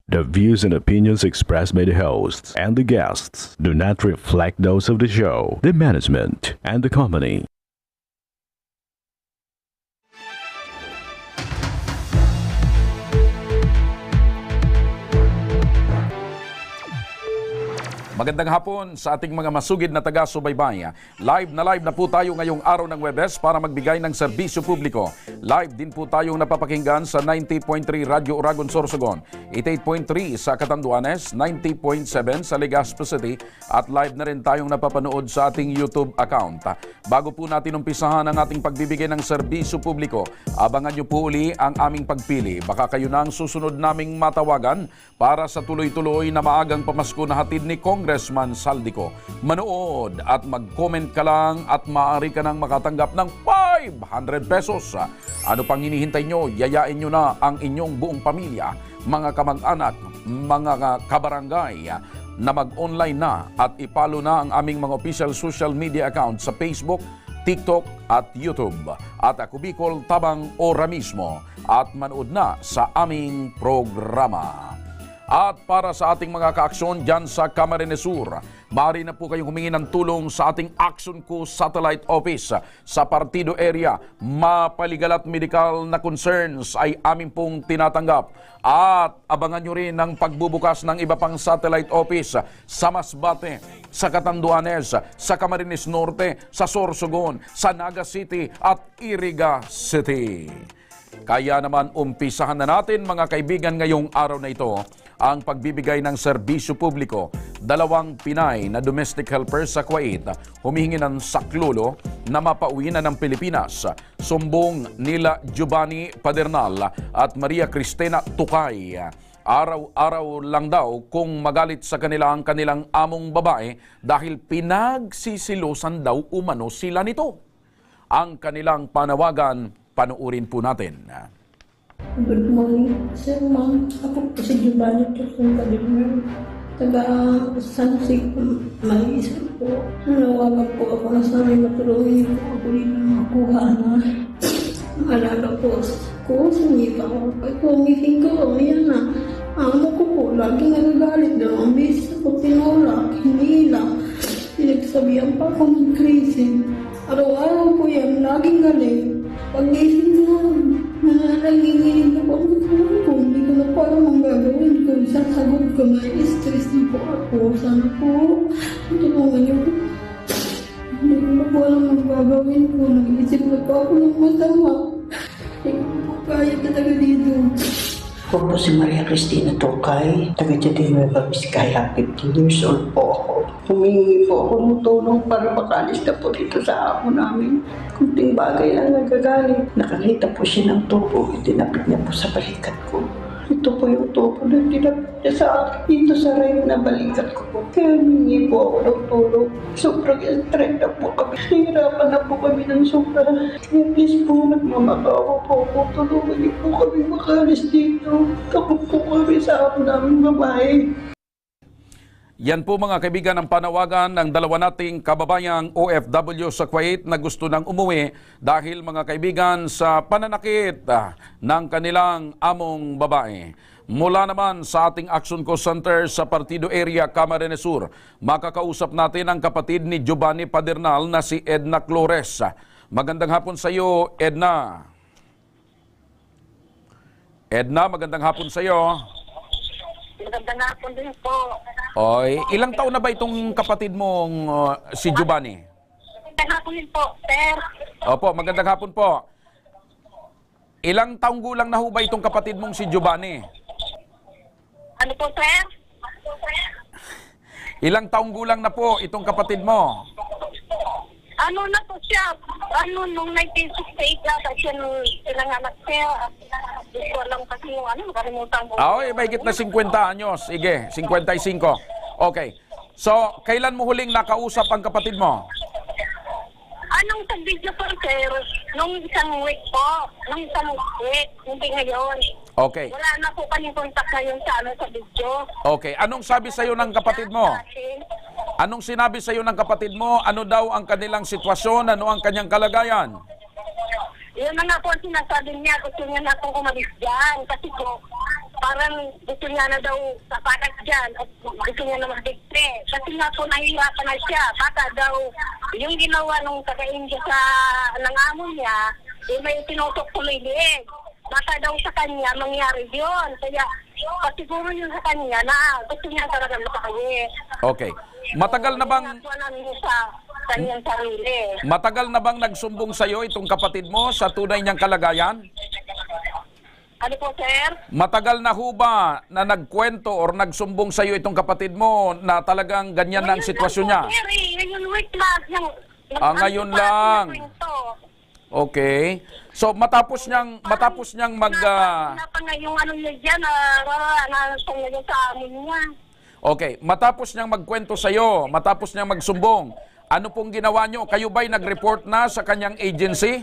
The views and opinions expressed by the hosts and the guests do not reflect those of the show, the management, and the company. Magandang hapon sa ating mga masugid na taga-subaybay. Live na po tayo ngayong araw ng Webes para magbigay ng serbisyo publiko. Live din po tayong napapakinggan sa 90.3 Radyo Uragon Sorsogon, 88.3 sa Catanduanes, 90.7 sa Legazpi City at live na rin tayong napapanood sa ating YouTube account. Bago po natin umpisahan ang ating pagbibigay ng serbisyo publiko, abangan nyo po uli ang aming pagpili. Baka kayo na ang susunod naming matawagan para sa tuloy-tuloy na maagang pamasko na hatid ni Congressman Saldico. Manood at mag-comment ka lang at maaari ka nang makatanggap ng 500 pesos. Ano pang hinihintay nyo? Yayain nyo na ang inyong buong pamilya, mga kamag-anak, mga kabarangay na mag-online na at ipalo na ang aming mga official social media account sa Facebook, TikTok at YouTube. At ako Bicol Tabang Ora mismo at manood na sa aming programa. At para sa ating mga kaaksyon dyan sa Camarines Sur, maaari na po kayong humingi ng tulong sa ating Action Co Satellite Office sa Partido Area. Mapaligal at medical na concerns ay amin pong tinatanggap. At abangan nyo rin ang pagbubukas ng iba pang satellite office sa Masbate, sa Catanduanes, sa Camarines Norte, sa Sorsogon, sa Naga City at Iriga City. Kaya naman umpisahan na natin mga kaibigan ngayong araw na ito ang pagbibigay ng serbisyo publiko. 2 Pinay na domestic helpers sa Kuwait humihingi ng saklolo na mapauwi na ng Pilipinas. Sumbong nila Giovanni Padernal at Maria Cristina Tukay. Araw-araw lang daw kung magalit sa kanila ang kanilang among babae dahil pinagsisilosan daw umano sila nito. Ang kanilang panawagan, panuurin po natin. Good morning, sir, ma'am. Ako po si Giovanni Tukong Kadimmer. Taga San Sig, Malaysia po. Nanawagan po ako na sana matulungan po ako rin na makuha na alaga po ko sa nita ko. Ay kung ngipin ko, ayan na. Amo ko po, lagi nagagalit daw. Ang bisis ako tinulak, hindi lang. Pinagsabihan pa ako ng krisin. Araw-araw po yan, laging galing. Pag-isip na nananginginig ako ang tulong ko. Hindi ko na parang ang gagawin ko. Sasagot ko na stress na po ako. Sana po, tulungan niyo po. Hindi ko na po alam ang gagawin ko. Nag-isip na po ako ng masama. Hindi ko po kaya talaga dito. Ako po si Maria Cristina Tukay, taga-Jati Nueva Vizcaya, 15 years old po ako. Humingi po ako ng tulong para makalis na po dito sa amo namin. Kunting bagay lang nagagalit. Nakakita po siya ng tubo, itinapit niya po sa balikat ko. Ito po yung tubo na tinapit niya sa akin dito sa right na balikat ko po. Kaya humingi po ako ng tulong. Sobrang stress na po kami. Hihirapan na po kami ng sobra. Kaya please po, nagmamakawa po ako. Tulungan niyo po kami makalis dito. Takot po kami sa amo namin babae. Yan po mga kaibigan ang panawagan ng dalawa nating kababayang OFW sa Kuwait na gusto nang umuwi dahil mga kaibigan sa pananakit ng kanilang among babae. Mula naman sa ating Action Co Center sa Partido Area, Camarines Sur, makakausap natin ang kapatid ni Giovanni Padernal na si Edna Clores. Magandang hapon sa iyo, Edna. Edna, magandang hapon sa iyo. Magandang hapon din po. Oy, ilang taon na ba itong kapatid mong si Giovanni? Magandang hapon din po, sir. Opo, magandang hapon po. Ilang taong gulang na ho ba itong kapatid mong si Giovanni? Ano po, sir? Ilang taong gulang na po itong kapatid mo? Ano na po siya? Nung 1968 yata siya nung pinanganak siya. Hindi ko alam kasi yung makalimutan ko. Mahigit na 50 anyos. Sige, 55. Okay. So, kailan mo huling nakausap ang kapatid mo? Anong sa video po, sir? Nung isang week po. Nung isang week. Hindi ngayon. Okay. Wala na po kanyang contact ngayon sa video. Okay. Anong sabi sa'yo ng kapatid mo? Anong sinabi sa'yo ng kapatid mo? Ano daw ang kanilang sitwasyon? Ano ang kanyang kalagayan? Yun na nga po ang sinasabi niya. Gusto niya na akong umalis dyan. Kasi po, parang gusto niya na daw sapagat dyan at gusto niya na magdikte. Kasi nga po nahihirapan na siya. Baka daw yung ginawa nung taga-India sa nangamon niya, may tinutok tuloy liig. Baka daw sa kanya mangyari yun. Kaya pasiguro yun sa kanya na gusto niya talaga makakawin. Okay. Matagal na bang sa kanyang sarili. matagal na bang nagsumbong sa iyo itong kapatid mo sa tunay niyang kalagayan? Ano po, sir? Matagal na ho ba na nagkwento or nagsumbong sa iyo itong kapatid mo na talagang ganyan na ang sitwasyon niya? Sir, ngayon week lang. Ngayon lang. Okay. So matapos niyang mag pa nga yung ano niya dyan, naranasan niya sa amin niya. Okay, matapos niyang magkwento sa iyo, matapos niyang magsumbong, ano pong ginawa niyo? Kayo ba'y nag-report na sa kanyang agency?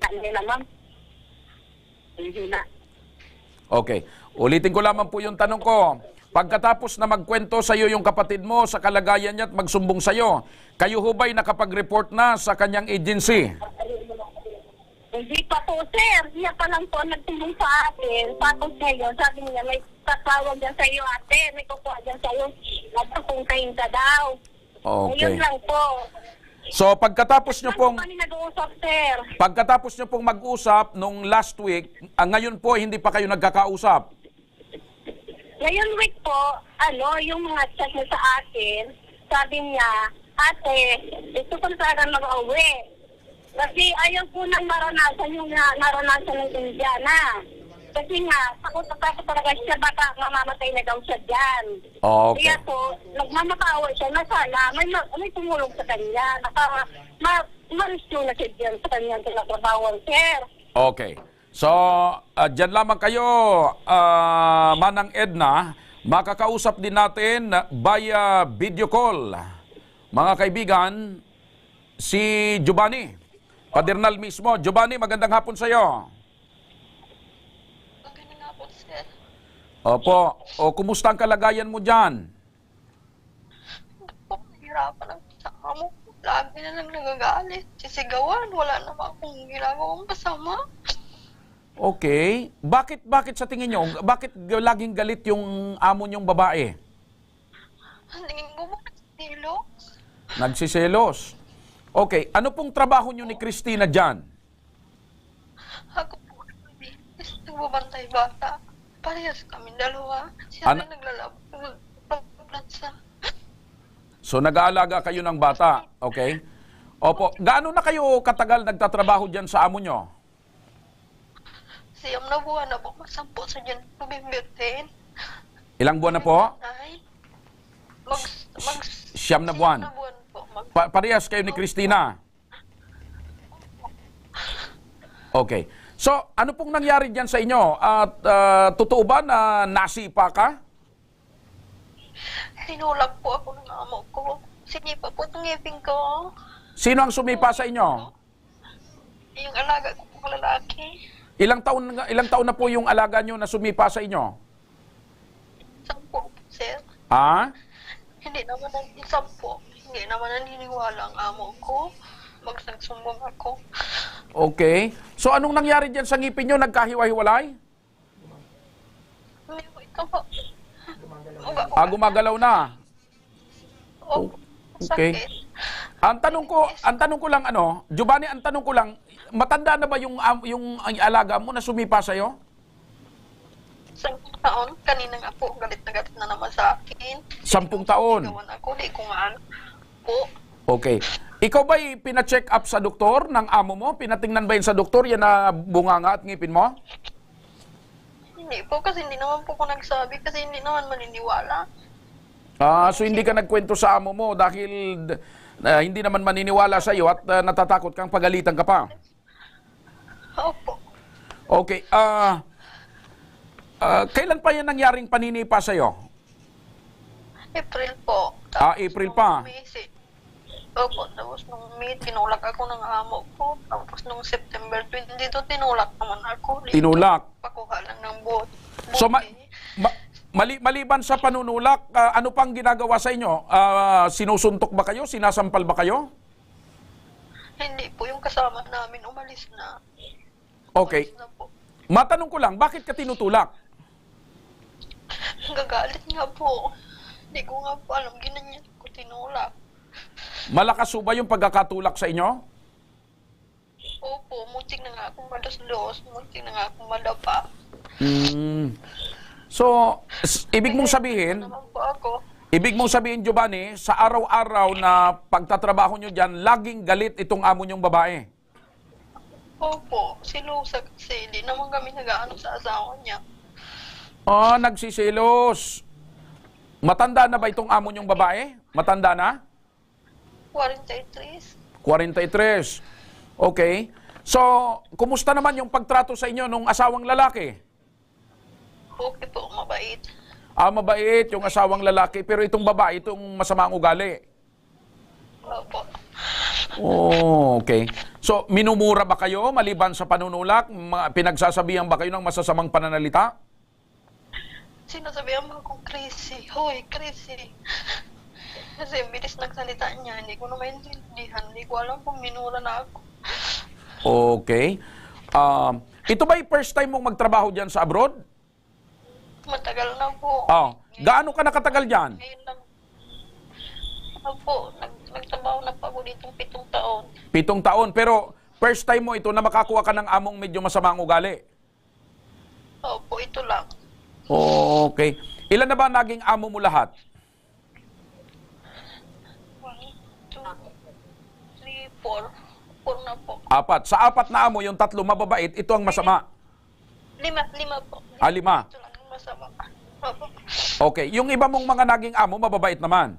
Hindi na, ma'am. Hindi na. Okay. Ulitin ko lamang po yung tanong ko. Pagkatapos na magkwento sa iyo yung kapatid mo sa kalagayan niya at magsumbong sa iyo, kayo ho ba'y nakapag-report na sa kanyang agency? Hindi pa po, sir. Siya pa lang po nagtulong sa akin. Tapos ngayon, sabi niya, may tatawag dyan sa iyo, ate. May kukuha dyan sa iyo. Nagpapungkain ka daw. Okay. Ngayon lang po. So pagkatapos niyo pong Ano pa ni nag-uusap, sir? pagkatapos niyo pong mag-usap nung last week, ngayon po hindi pa kayo nagkakausap. Ngayon week po, yung mga chat niya sa akin, sabi niya, ate, gusto ko na talaga mag-uwi. Kasi ayaw po nang maranasan yung naranasan ng Indiana. Kasi nga, takot talaga siya, baka mamamatay na daw siya dyan. Okay. Kaya po, nagmamakaawa siya na sana may tumulong sa kanya. Ma-rescue na siya dyan sa kanyang tinatrabawan, sir. Okay. So, dyan lamang kayo, Manang Edna, makakausap din natin via video call. Mga kaibigan, si Giovanni, Padernal mismo. Giovanni, magandang hapon sa iyo. Magandang hapon, sir. Opo. O, kumusta ang kalagayan mo dyan? Po, nahirapan ang kasama mo. Lagi na lang nagagalit. Sisigawan, wala naman akong ginagawang masama. Okay. Bakit sa tingin nyo, bakit laging galit yung amo nyong babae? Ang tingin mo ba nagsilos? Nagsiselos. Okay. Ano pong trabaho nyo ni Christina dyan? Ako po, nagbabantay bata. Parehas kami dalawa. Siya rin naglalablansa. So, nag-aalaga kayo ng bata. Okay. Opo. Gaano na kayo katagal nagtatrabaho dyan sa amo nyo? Siyam na buwan na po, masampo sa dyan, November 10. Ilang buwan na po? Ay, Siyam na buwan. Siyam na buwan po. Parehas kayo ni Christina. Okay. So, ano pong nangyari dyan sa inyo? At totoo ba na nasipa ka? Sinulak po ako ng amo ko. Sinipa po itong ngipin ko. Sino ang sumipa sa inyo? Yung alaga ko pong lalaki. Ilang taon na po yung alaga nyo na sumipa sa inyo? 10 po, sir. Ah? Hindi naman Hindi naman naniniwala ang amo ko. Magsagsumbong ako. Okay. So, anong nangyari dyan sa ngipin nyo? Nagkahiwa-hiwalay? Hindi po ito po. Gumagalaw na. Okay. Sakit. Ang tanong ko lang Giovanni, ang tanong ko lang, matanda na ba yung alaga mo na sumipa sa iyo? 10 taon, kanina nga po, galit na naman sa akin. 10 taon. Gawan ako, di ko nga po. Okay. Ikaw ba'y pina-check up sa doktor ng amo mo? Pinatingnan ba yun sa doktor yan na bunganga at ngipin mo? Hindi po, kasi hindi naman po ko nagsabi, kasi hindi naman maniniwala. So hindi ka nagkwento sa amo mo dahil hindi naman maniniwala sa iyo at natatakot kang pagalitan ka pa. Opo. Okay. Kailan pa yan nangyaring paninipa sa iyo? April po. April pa. Opo, tapos nung May, tinulak ako ng amo ko. Tapos nung September 22, tinulak naman ako. Tinulak? Pakuha lang ng bote. So, maliban sa panunulak, ano pang ginagawa sa inyo? Sinusuntok ba kayo? Sinasampal ba kayo? Hindi po, yung kasama namin umalis na. Okay. Umalis na po. Matanong ko lang, bakit ka tinutulak? Gagalit nga po. Hindi ko nga po alam, ginanyan ko tinulak. Malakas ba yung pagkakatulak sa inyo? Opo, muntik na nga akong malaslos, muntik na nga akong madapa. So, ibig mong sabihin, Naman po ako. Giovanni, sa araw-araw na pagtatrabaho nyo dyan, laging galit itong amo nyong babae. Opo, sinusa kasi hindi naman kami nag-aano sa asawa niya. Nagsisilos. Matanda na ba itong amo nyong babae? Matanda na? 43. 43. Okay. So, kumusta naman yung pagtrato sa inyo nung asawang lalaki? Okay po, mabait. Mabait yung asawang lalaki, pero itong babae, itong masama ang ugali. Opo. Okay. So, minumura ba kayo maliban sa panunulak? Pinagsasabihan ba kayo ng masasamang pananalita? Sinasabihan mo akong crazy. Hoy, crazy. Kasi bilis nagsalita niya, hindi ko na maintindihan. Hindi ko alam kung minura na ako. Okay. Ito ba yung first time mong magtrabaho dyan sa abroad? Matagal na po. Gaano ka nakatagal dyan? Ngayon lang. Opo, nagtrabaho na pa ako ditong 7 taon. 7 taon. Pero first time mo ito na makakuha ka ng among medyo masama ang ugali? Opo, ito lang. Okay. Ilan na ba naging amo mo lahat? 1, 2, 3, 4. 4 na po. 4. Sa 4 na amo, yung 3 mababait, ito ang masama. 5 po. 5. Ito lang ang masama. Opo. Okay. Yung iba mong mga naging amo, mababait naman.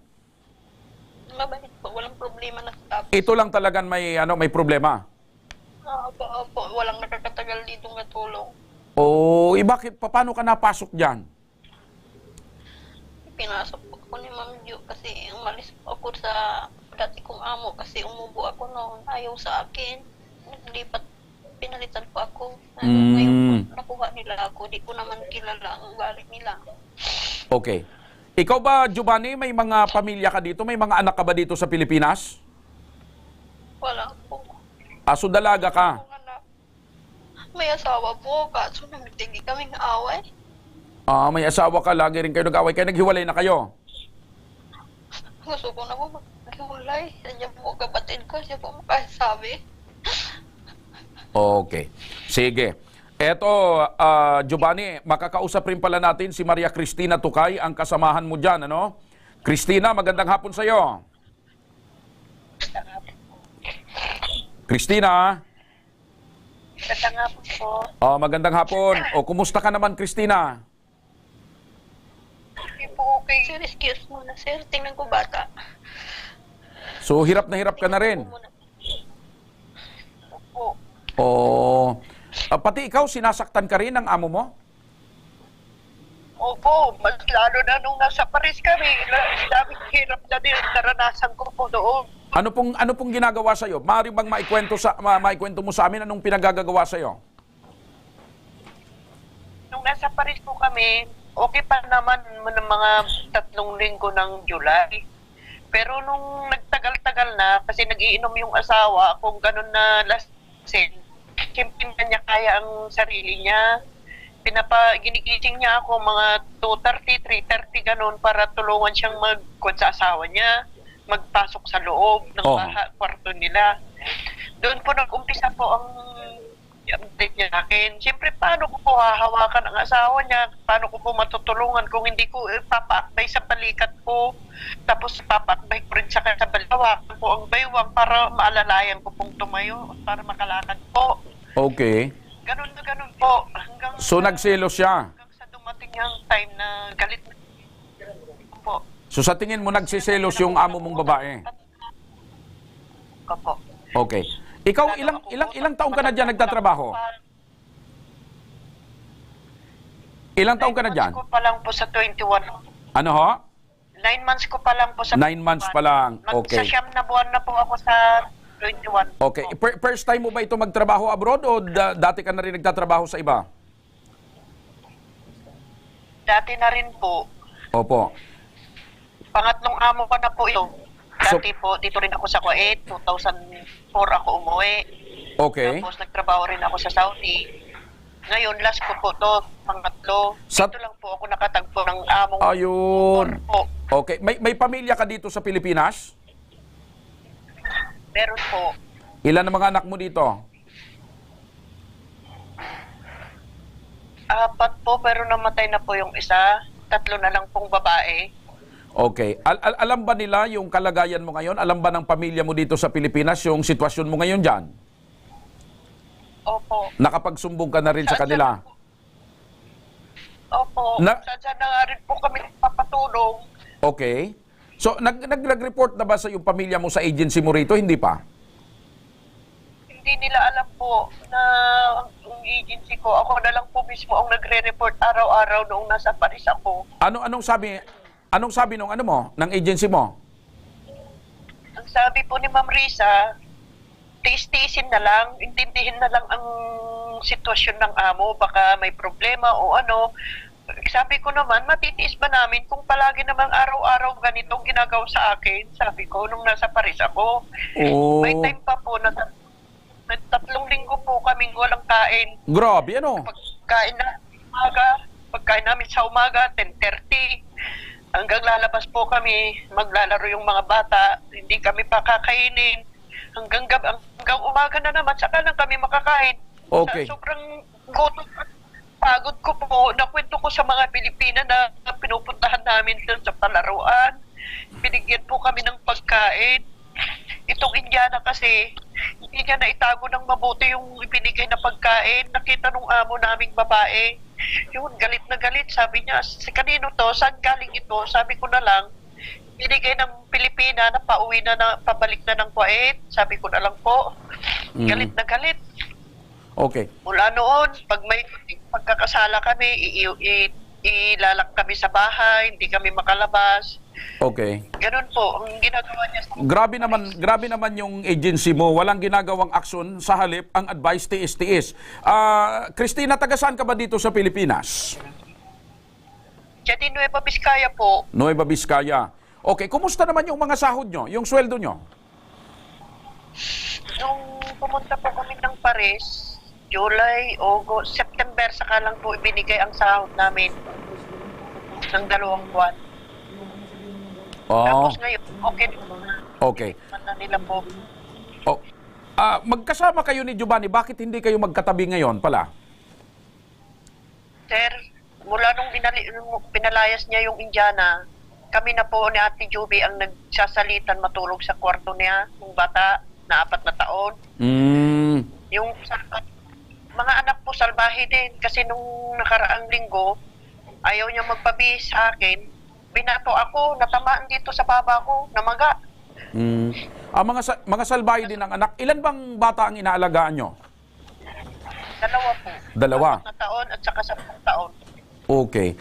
Mabait po, walang problema na sa tapos. Ito lang talagang may problema. Opo, walang nakakatagal dito nga tulong. Bakit? Paano ka napasok dyan? Pinasok po ako ni Ma'am Jo kasi umalis po ako sa dati kong amo kasi umubo ako noon. Ayaw sa akin. Naglipat, pinalitan po ako. Ngayon po, nakuha nila ako. Di ko naman kilala ang ugali nila. Okay. Ikaw ba, Giovanni, may mga pamilya ka dito? May mga anak ka ba dito sa Pilipinas? Wala po. So dalaga ka? Kung anak, may asawa po, kaso nagtigi kaming away. May asawa ka, lagi rin kayo nag-away. Kaya naghiwalay na kayo? Gusto ko na po maghiwalay. Nandiyan po kapatid ko, siya po makasabi. Okay. Sige. Eto, Giovanni, makakausap rin pala natin si Maria Cristina Tukay, ang kasamahan mo dyan, ano? Cristina, magandang hapon sa'yo. Cristina? Magandang hapon po. Magandang hapon. Kumusta ka naman, Cristina? Hindi po okay. Sir, excuse mo na, sir. Tingnan ko bata. So, hirap na hirap ka na rin. Opo. Pati ikaw, sinasaktan ka rin ng amo mo? Opo, mas lalo na nung nasa Paris kami, daming hirap na din naranasan ko po doon. Ano pong ginagawa sa iyo? Maaari bang maikwento mo sa amin anong pinagagagawa sa iyo? Nung nasa Paris po kami, okay pa naman ng mga 3 linggo ng July. Pero nung nagtagal-tagal na, kasi nagiinom yung asawa, kung ganun na lasing, siyempre na niya kaya ang sarili niya. Ginigising niya ako mga 2:30, 3:30 ganun para tulungan siyang sa asawa niya, magpasok sa loob ng kwarto nila. Doon po nag-umpisa po ang update niya sa akin. Siyempre, paano ko po hahawakan ang asawa niya? Paano ko po matutulungan kung hindi ko papaakbay sa balikat ko? Tapos papaakbay ko rin sa balawakan po ang baywang para maalalayan ko pong tumayo, para makalakad po. Okay. Ganun po. So, nagselos siya? Hanggang sa dumating yung time na galit na po. So, sa tingin mo, nagsiselos yung amo mong babae? Opo. Okay. Ikaw, ilang taong ka na dyan nagtatrabaho? Ilang taong ka na dyan? 9 months ko pa lang po sa 21. Ano ho? 9 months ko pa lang po sa 9 months pa lang. Okay. Sa 9 na buwan na po ako sa 21. Okay. First time mo ba ito magtrabaho abroad o dati ka na rin nagtatrabaho sa iba? Dati na rin po. Opo. Pangatlong amo ko na po ito. Dati po, dito rin ako sa Kuwait. 2004 ako umuwi. Okay. Tapos nagtrabaho rin ako sa Saudi. Ngayon, last ko po to, pangatlo. Sa- Dito lang po ako nakatagpo ng among Ayun. po. Okay. May pamilya ka dito sa Pilipinas? Meron po. Ilan ang mga anak mo dito? 4 po, pero namatay na po yung isa. 3 na lang pong babae. Okay. Alam ba nila yung kalagayan mo ngayon? Alam ba ng pamilya mo dito sa Pilipinas yung sitwasyon mo ngayon dyan? Opo. Nakapagsumbong ka na rin sa kanila? Opo. Sadya na nga rin po kami papatulong. Okay. So, nag-report na ba sa yung pamilya mo sa agency mo rito? Hindi pa? Hindi nila alam po na ang agency ko, ako na lang po mismo ang nagre-report araw-araw noong nasa Paris ako. Anong sabi ng agency mo? Ang sabi po ni Ma'am Risa, tiis-tiisin na lang, intindihin na lang ang sitwasyon ng amo, baka may problema o ano. Sabi ko naman, matitiis ba namin kung palagi namang araw-araw ganitong ginagawa sa akin? Sabi ko, nung nasa Paris ako. Oh. May time pa po na 3 linggo po kaming walang kain. Grabe, ano? Pagkain namin sa umaga, 10:30. Hanggang lalabas po kami, maglalaro yung mga bata, hindi kami pakakainin. Hanggang umaga na naman, saka lang kami makakain. Okay. Sa sobrang gutom at pagod ko po, nakwento ko sa mga Pilipina na pinupuntahan namin doon sa palaruan. Binigyan po kami ng pagkain. Itong Indiana kasi, hindi niya naitago ng mabuti yung ibinigay na pagkain. Nakita nung amo naming babae. Yun, galit na galit. Sabi niya, si kanino to? Saan galing ito? Sabi ko na lang, binigay ng Pilipina na pauwi na pabalik na ng Kuwait. Sabi ko na lang po, galit na galit. Okay. Mula noon, pag may pagkakasala kami, ilalak kami sa bahay, hindi kami makalabas. Okay. Ganun po, ang ginagawa niya. Grabe naman yung agency mo. Walang ginagawang aksyon, sa halip ang advice tiis-tiis. Christina, taga saan ka ba dito sa Pilipinas? Diyan Nueva Vizcaya po. Nueva Vizcaya. Okay, kumusta naman yung mga sahod nyo, yung sweldo nyo? Nung pumunta po kami ng Paris, July, August, September, saka lang po ibinigay ang sahod namin ng 2 buwan. Oh. Tapos ngayon, okay. Okay. Na nila po. Oh. Magkasama kayo ni Giovanni, bakit hindi kayo magkatabi ngayon pala? Sir, mula nung pinalayas niya yung Indiana, kami na po ni Ate Juby ang nagsasalitan matulog sa kwarto niya, yung bata na 4 na taon. Yung mga anak po salbahe din kasi nung nakaraang linggo, ayaw niya magpabihis sa akin. Binato ako, natamaan dito sa baba ko, namaga. Mga salbahe din ang anak. Ilan bang bata ang inaalagaan nyo? 2 po. 2? 4 na taon at saka 10 taon. Okay.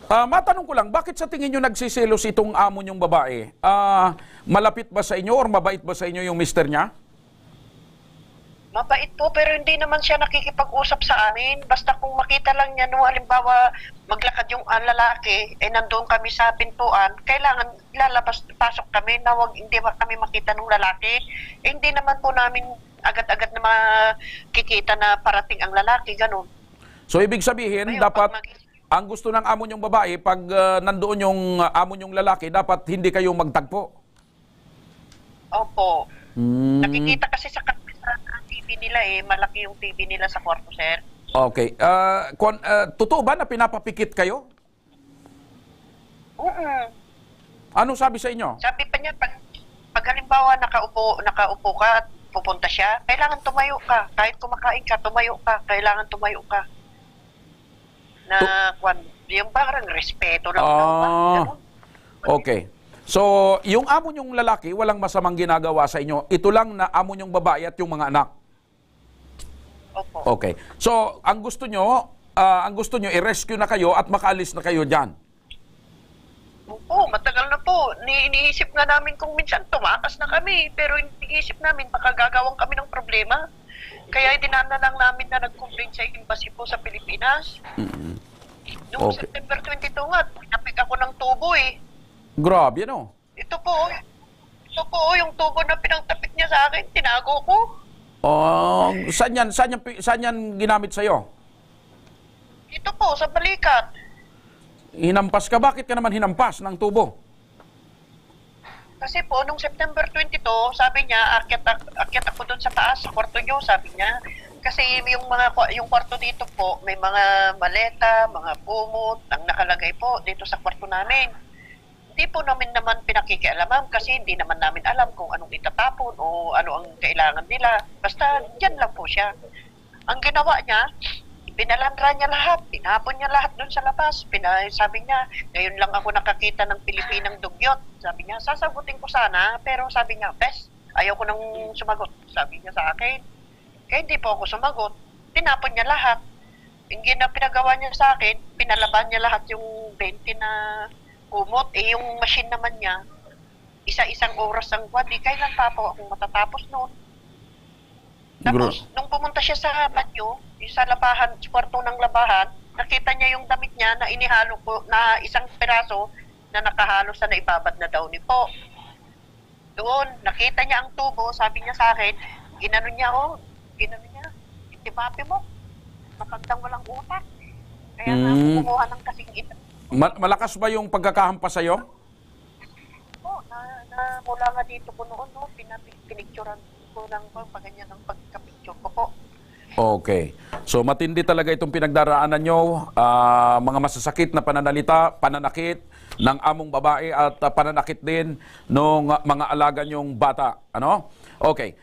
Matanong ko lang, bakit sa tingin nyo nagsiselos itong amo nyong babae? Malapit ba sa inyo or mabait ba sa inyo yung mister niya? Mabait po, pero hindi naman siya nakikipag-usap sa amin. Basta kung makita lang niya, no, halimbawa, maglakad yung lalaki, nandoon kami sa pintuan, kailangan lalabas, pasok kami, na hindi ba kami makita ng lalaki. Hindi naman po namin agad-agad na makikita na parating ang lalaki, ganun. So, ibig sabihin, Ngayon, dapat, ang gusto ng amo nyong babae, pag nandoon yung amo nyong lalaki, dapat hindi kayo magtagpo. Opo. Nakikita kasi sa TV nila malaki yung TV nila sa kwarto, sir. Okay. Totoo ba na pinapapikit kayo? Anong sabi sa inyo? Sabi pa niya, pag halimbawa nakaupo ka at pupunta siya, kailangan tumayo ka. Kahit kumakain ka, tumayo ka. Kailangan tumayo ka. Yung parang respeto lang. Okay. So, yung amo nyong lalaki, walang masamang ginagawa sa inyo. Ito lang na amo nyong babae at yung mga anak. Opo. Okay. So, ang gusto nyo i-rescue na kayo at makaalis na kayo dyan. Opo, matagal na po. Iniisip nga namin kung minsan tumakas na kami, pero iniisip namin baka gagawang kami ng problema. Kaya dinana lang namin na nag-complain sa embassy po sa Pilipinas. Noong Okay. September 22 nga, pinapik ako ng tubo Grabe, ano? Ito po, yung tubo na pinagtapik niya sa akin, tinago ko. Saan yan ginamit sa'yo? Ito po, sa balikat. Hinampas ka? Bakit ka naman hinampas ng tubo? Kasi po, nung September 22, sabi niya, akyat ako doon sa taas, sa kwarto niyo, sabi niya. Kasi yung kwarto dito po, may mga maleta, mga kumot, ang nakalagay po dito sa kwarto namin. Hindi po namin naman pinakikialaman kasi hindi naman namin alam kung anong itatapon o ano ang kailangan nila. Basta dyan lang po siya. Ang ginawa niya, pinalandra niya lahat, tinapon niya lahat doon sa labas. Sabi niya, ngayon lang ako nakakita ng Pilipinang dugyot. Sabi niya, sasagutin ko sana, pero sabi niya, bes, ayaw ko nang sumagot. Sabi niya sa akin. Kaya hindi po ako sumagot. Tinapon niya lahat. Yung pinagawa niya sa akin, pinalaban niya lahat yung 20 na kumot. Yung machine naman niya, isa-isang oras ang buwan. Di kailan pa po akong matatapos noon. Tapos, nung pumunta siya sa banyo, sa labahan, sa kwarto ng labahan, nakita niya yung damit niya na inihalo ko, na isang peraso na nakahalo sa naibabad na daw ni po. Doon, nakita niya ang tubo, sabi niya sa akin, ginano niya, itibapi mo, makagdang walang utak. Kaya nga, kumuha ng kasing ito. Malakas ba yung pagkakahampas sa'yo? Oo, mula nga dito ko noon, no, pinicturan ko ng ganyan ng pagkapicture ko po. Okay. So matindi talaga itong pinagdaraanan nyo, mga masasakit na pananalita, pananakit ng among babae at pananakit din ng mga alaga nyong bata. Ano? Okay.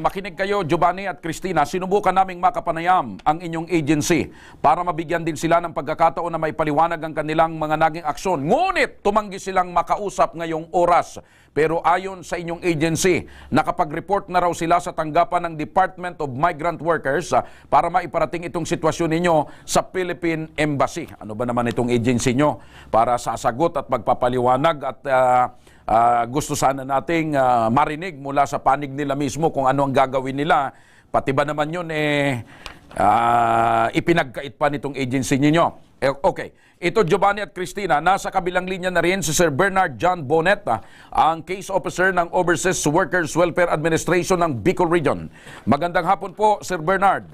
Makinig kayo, Giovanni at Cristina. Sinubukan naming makapanayam ang inyong agency para mabigyan din sila ng pagkakataon na may paliwanag ang kanilang mga naging aksyon. Ngunit tumanggi silang makausap ngayong oras. Pero ayon sa inyong agency, nakapag-report na raw sila sa tanggapan ng Department of Migrant Workers para maiparating itong sitwasyon ninyo sa Philippine Embassy. Ano ba naman itong agency nyo para sasagot at magpapaliwanag at gusto sana nating marinig mula sa panig nila mismo kung ano ang gagawin nila. Pati ba naman yun ipinagkait pa nitong agency ninyo. Okay. Ito, Giovanni at Cristina, nasa kabilang linya na rin si Sir Bernard John Bonet, ang case officer ng Overseas Workers Welfare Administration ng Bicol Region. Magandang hapon po, Sir Bernard.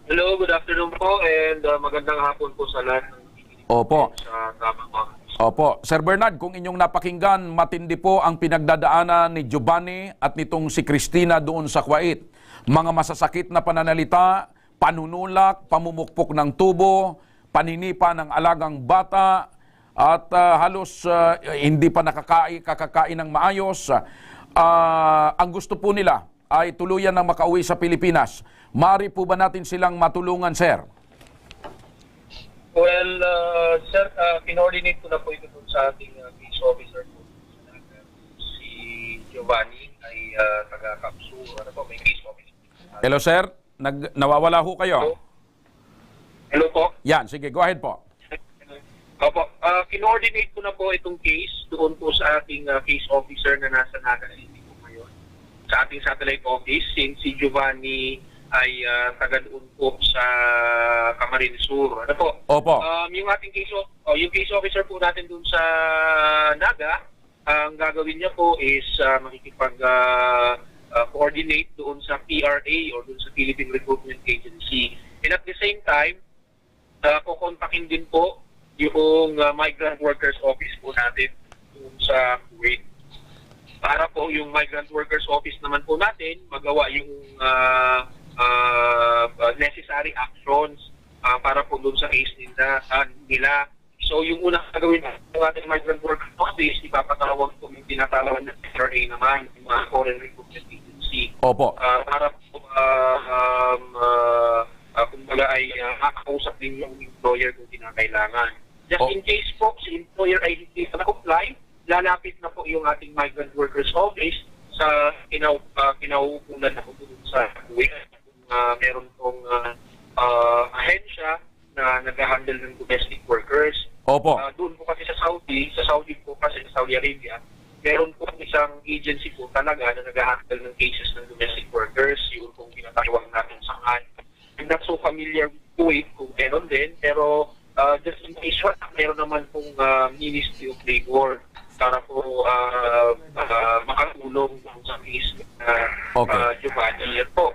Hello, good afternoon po, and magandang hapon po sa lahat ng Opo. sa tamang mga. Opo. Sir Bernard, kung inyong napakinggan, matindi po ang pinagdadaanan ni Giovanni at nitong si Cristina doon sa Kuwait. Mga masasakit na pananalita, panunulak, pamumukpok ng tubo, paninipa ng alagang bata, at halos hindi pa kakakain ng maayos. Ang gusto po nila ay tuluyan na makauwi sa Pilipinas. Maaari po ba natin silang matulungan, sir? Well, sir, kinoordinate ko na po ito dun sa ating case officer po. Si Giovanni ay taga-Kapsu. Ano po, may case officer. Hello, sir. Nawawala ho kayo. Hello po. Yan, sige, go ahead po. Opo, kinoordinate ko na po itong case doon po sa ating case officer na nasa Naga City po ngayon. Sa ating satellite office, since si Giovanni ay taga doon po sa Camarines Sur. Ano po? Opo. Yung ating yung case officer po natin doon sa Naga, ang gagawin niya po is makikipag coordinate doon sa PRA or doon sa Philippine Recruitment Agency. And at the same time, kukontakin din po yung Migrant Workers Office po natin doon sa Kuwait. Para po yung Migrant Workers Office naman po natin magawa yung necessary actions para po doon sa case nila. So yung unang gagawin ng ating Migrant Workers Office, ipapatawag po yung tinatawag na PRA naman, yung mga Foreign Recruitment Agency. Opo. Para po kumbaga ay makakausap din yung employer kung kinakailangan. Just in case po si employer ay hindi na-comply, lalapit na po yung ating Migrant Workers Office sa kinauukulan na po sa Kuwait. Meron pong ahensya na nag-handle ng domestic workers. Opo. Doon po kasi sa Saudi po kasi sa Saudi Arabia, meron po isang agency po talaga na nag-handle ng cases ng domestic workers. Yun pong pinatawag natin sa kan. I'm not so familiar with Kuwait kung meron din, pero just in case meron naman pong Ministry of Labor para po makatulong sa case na Giovanni. Yan po.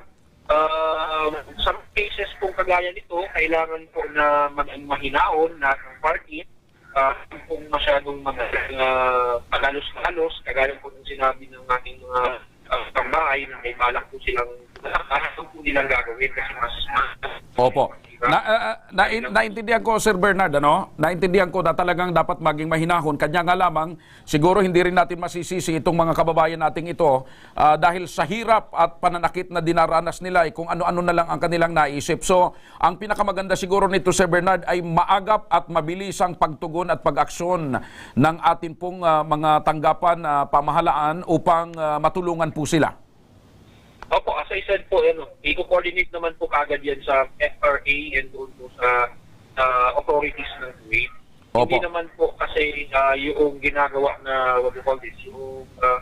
Some cases kung kagaya nito, kailangan po na maging mahinaon na party. Kung masyadong pagalos-galos, kagaya po ng sinabi ng ating mga tambahay na may balak po silang po nilang gagawin kasi mas Opo. Naintindihan ko, Sir Bernard, ano? Naintindihan ko na talagang dapat maging mahinahon. Kanya nga lamang, siguro hindi rin natin masisisi itong mga kababayan nating ito dahil sa hirap at pananakit na dinaranas nila kung ano-ano na lang ang kanilang naisip. So, ang pinakamaganda siguro nito, Sir Bernard, ay maagap at mabilisang pagtugon at pag-aksyon ng ating pong mga tanggapan pamahalaan upang matulungan po sila. Opo, as I said po, i-coordinate naman po kagad yan sa FRA and doon po sa authorities ng Kuwait. Hindi naman po kasi yung ginagawa na, what do you call this,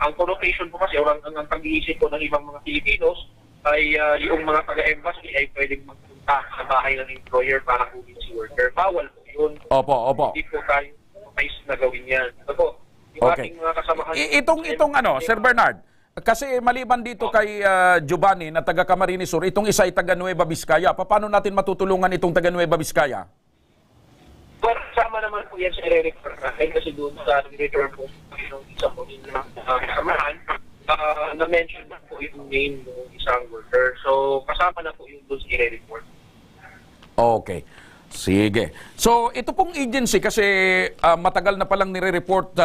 ang connotation po kasi, ang pag-iisip po ng ibang mga Filipinos ay yung mga taga-embassy ay pwedeng magpunta sa bahay ng employer para kunin si worker. Bawal po yun. Opo. Hindi po tayo na gawin yan. Opo, yung ating mga kasamahan. Itong Sir Bernard, kasi maliban dito kay Giovanni na taga Camarines Sur, itong isa ay taga Nueva Vizcaya. Paano natin matutulungan itong taga Nueva Vizcaya? Well, sama naman po yan sa i-refer natin kasi doon sa return po yung isang po yung kasamahan na-mention na po yung name ng isang worker. So, kasama na po yung doon sa i-report. Okay. Sige. So, ito pong agency kasi matagal na palang nire-report,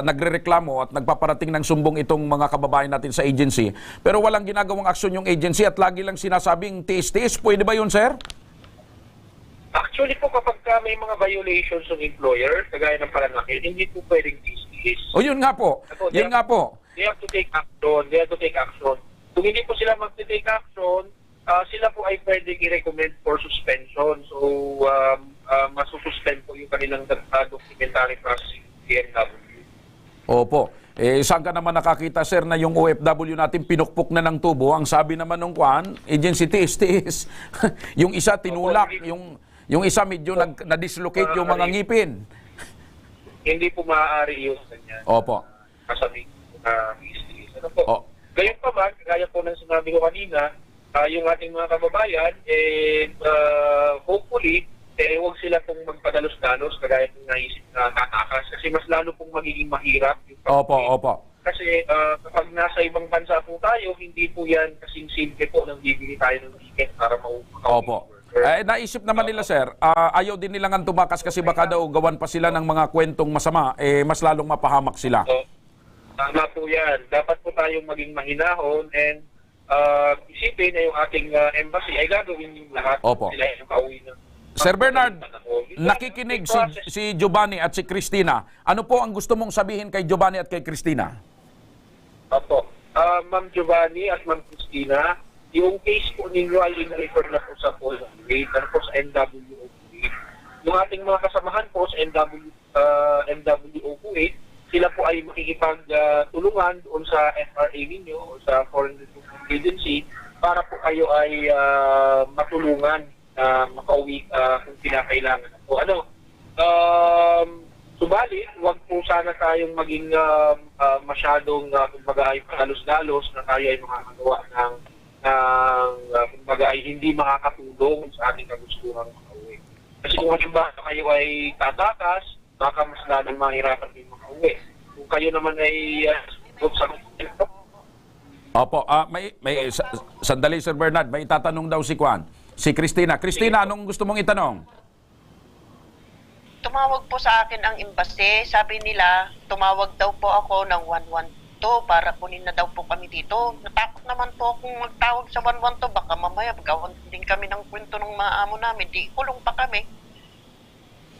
nagre-reklamo at nagpaparating ng sumbong itong mga kababayan natin sa agency. Pero walang ginagawang aksyon yung agency at lagi lang sinasabing tiis-tiis. Pwede ba yun, sir? Actually po, kapag may mga violations ng employer, kagaya ng pananakit, hindi po pwedeng tiis-tiis. O yun nga po. Yun nga po. They have to take action. Kung hindi po sila mag-take action, sila po ay pwedeng i-recommend for suspension. So, masususpend po yung kanilang documentary processing DMW. Opo. Saan ka naman nakakita, sir, na yung OFW natin pinukpok na ng tubo? Ang sabi naman ng agency tiis. Yung isa tinulak, yung isa medyo na-dislocate yung mga ngipin. Hindi po maaari yun ganyan. Opo. Kasabi na tiis. Ano po? Gayon pa ba, kagaya po ng sinabi ko kanina, yung ating mga kababayan, hopefully, huwag sila pong magpadalos-dalos kagaya ng naisip na tatakas kasi mas lalo pong magiging mahirap. Opo. Kasi kapag nasa ibang bansa po tayo, hindi po yan kasing simple po nang bibili tayo ng ticket para maupaw. Opo. Naisip naman nila, sir, ayaw din nilang tumakas kasi baka daw gawan pa sila ng mga kwentong masama, mas lalong mapahamak sila. Tama po yan. Dapat po tayong maging mahinahon and isipin na yung ating embassy ay gagawin yung lahat. Opo. Sila yung pauwi ng Sir Bernard, nakikinig si Giovanni at si Cristina. Ano po ang gusto mong sabihin kay Giovanni at kay Cristina? Opo. Ma'am Giovanni at Ma'am Cristina, yung case po ninyo ay in-refer na po sa Kuwait, po sa NWO Kuwait. Yung ating mga kasamahan po sa NWO Kuwait, sila po ay makikipagtulungan doon sa FRA ninyo o sa Foreign Recruitment Agency para po kayo ay matulungan na makauwi kung kinakailangan. O subalit, huwag po sana tayong maging masyadong kumbaga ay palos-dalos na tayo ay makakagawa ng kumbaga ay hindi makakatulong sa ating kagustuhan makauwi. Kasi kung halimbawa kayo ay tatakas, baka mas lalong mahirapan din makauwi. Kung kayo naman ay sa Opo, sandali, Sir Bernard, may itatanong daw si Cristina. Cristina, anong gusto mong itanong? Tumawag po sa akin ang embassy. Sabi nila, tumawag daw po ako ng 112 para kunin na daw po kami dito. Natakot naman po akong magtawag sa 112. Baka mamaya magawan din kami ng kwento ng mga amo namin. Di kulong pa kami.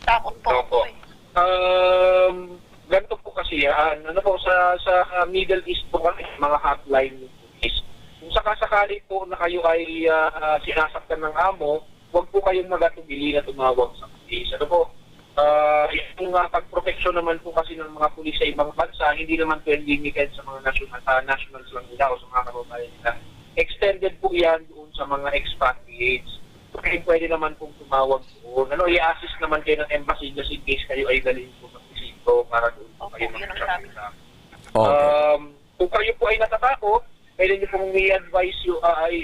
Takot po ako eh. Ganito po kasi sa Middle East po kami, mga hotline is. Kung sakasakali po na kayo ay sinasaktan ng amo, huwag po kayong magatubili na tumawag sa police. Yung pagproteksyon naman po kasi ng mga pulis sa ibang bansa, hindi naman po limited sa mga nationals lang nila o sa mga kababayan nila. Extended po yan doon sa mga expatriates. So, pwede naman pong tumawag po. I-assist naman kayo ng embassy just in case kayo ay galing po sa pisito para doon po kayo mag-travel. Kung kayo po ay natatakot, pwede niyo pong i-advise